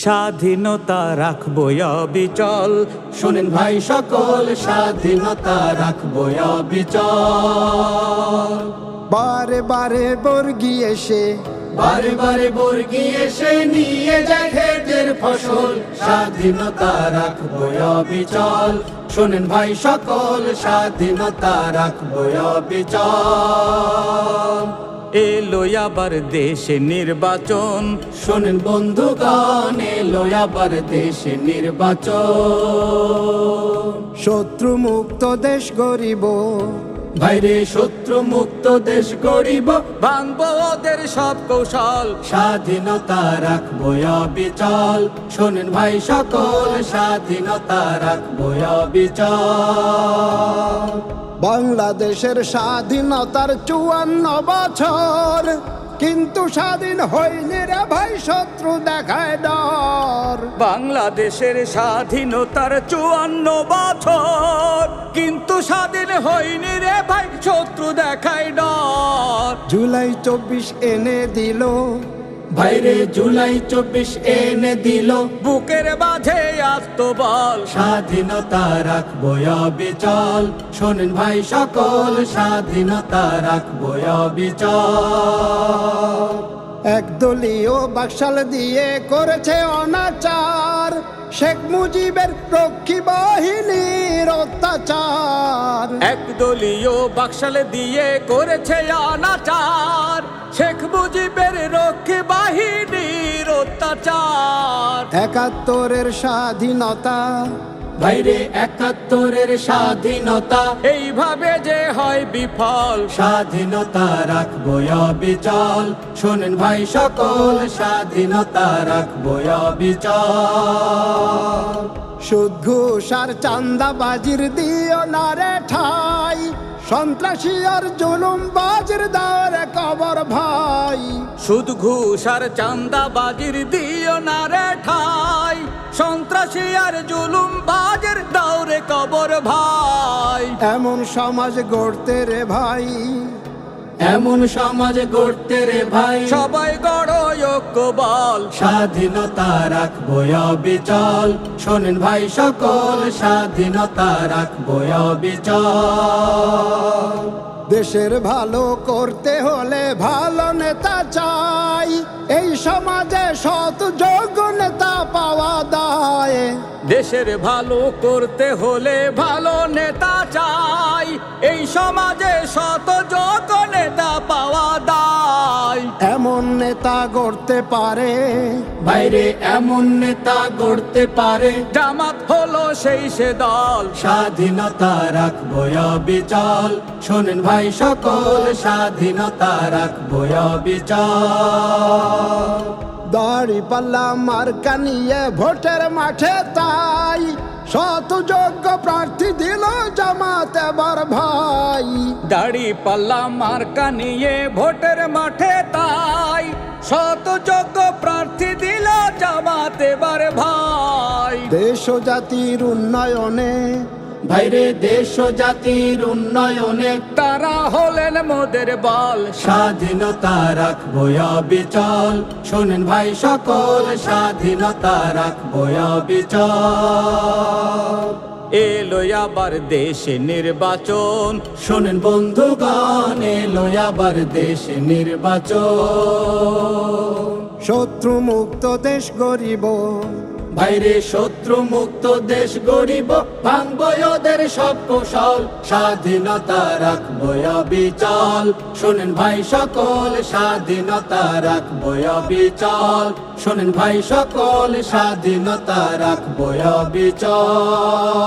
স্বাধীনতা রাখবো অবিচল। শোনেন ভাই সকল, স্বাধীনতা রাখবো অবিচল। বারে বারে বর্গী এসে, বারে বারে বর্গী এসে নিয়ে যায় ক্ষেতের ফসল, স্বাধীনতা রাখবো অবিচল। শোনেন ভাই সকল, স্বাধীনতা রাখবো অবিচল। এলো আবার দেশে নির্বাচন, শোনেন বন্ধুগণ, এলো আবার দেশে নির্বাচন। শত্রু মুক্ত দেশ গরিব, বাইরে শত্রু মুক্ত দেশ গরিব, ভাঙবো ওদের সব কৌশল। স্বাধীনতা রাখবো অবিচল। শোনেন ভাই সকল, স্বাধীনতা রাখবো অবিচল। বাংলাদেশের স্বাধীনতার 54 বছর, কিন্তু স্বাধীন হয়নি রে ভাই, শত্রু দেখায় ডর। বাংলাদেশের স্বাধীনতার 54 বছর, কিন্তু স্বাধীন হয়নি রে ভাই, শত্রু দেখায় ডর। জুলাই 24 এনে দিল, বাইরে জুলাই 24 এনে দিল, বুকের মাঝে আত্মবল। স্বাধীনতা রাখবো অবিচল। শোনেন ভাই সকল, স্বাধীনতা রাখবো অবিচল। একদলীয় বাকশাল দিয়ে করেছে অনাচার, শেখ মুজিবের রক্ষী বাহিনীর অত্যাচার। একদলীয় বাকশাল দিয়ে করেছে অনাচার, শেখ মুজিবের রক্ষী বাহিনীর অত্যাচার। 71-এর স্বাধীনতা, বাইরে 71-এর স্বাধীনতা, এইভাবে যে হয় বিফল। স্বাধীনতা রাখবো অবিচল। শোনেন ভাই সকল, স্বাধীনতা রাখবো অবিচল। সুদ ঘুষ আর চাঁদাবাজির দিও না রে ঠাই, সন্ত্রাসী আর জুলুম বাজির দাওরে কবর ভাই। সুদ ঘুষ আর চাঁদাবাজির দিও না রে ঠাই, সন্ত্রাসী আর জুলুম বাজের দাওরে কবর ভাই। এমন সমাজ গড়তে রে ভাই, এমন সমাজ গড়তে রে ভাই, সবাই গড় ঐক্য বল। স্বাধীনতা রাখবো অবিচল। শোনেন ভাই সকল, স্বাধীনতা রাখবো অবিচল। দেশের ভালো করতে হলে ভালো নেতা চাই, এই সমাজে সৎ যোগ্য নেতা পাওয়া দায়। দেশের ভালো করতে হলে ভালো নেতা চাই, এই সমাজে শত যোগ্য নেতা পাওয়া দায়। এমন নেতা গড়তে পারে, বাইরে এমন নেতা গড়তে পারে, জামাত হলো সেই সে দল। স্বাধীনতা রাখবো অবিচল। শোনেন ভাই সকল, স্বাধীনতা রাখবো অবিচল। দাড়ি পাল্লা মার্কা নিয়ে ভোটের মাঠে তাই, শত যোগ্য প্রার্থী দিল জামাত এবার ভাই। দাড়ি পাল্লা মার্কা নিয়ে ভোটের মাঠে তাই, শত যোগ্য প্রার্থী দিল জামাত এবার ভাই। দেশ ও জাতির উন্নয়নে, বাইরে দেশ ও জাতির উন্নয়নে, তারা হলেন মোদের বল। স্বাধীনতা রাখবো অবিচল। শোনেন ভাই সকল, স্বাধীনতা রাখবো অবিচল। এলো আবার দেশে নির্বাচন, শোনেন বন্ধুগণ, এলো আবার দেশে নির্বাচন। শত্রু মুক্ত দেশ গরিব, বাইরে শত্রু মুক্ত দেশ গরিব, ভাঙবো ওদের সব কৌশল, স্বাধীনতা রাখবো অবিচল। শোনেন ভাই সকল, স্বাধীনতা রাখবো অবিচল। শোনেন ভাই সকল, স্বাধীনতা রাখবো অবিচল।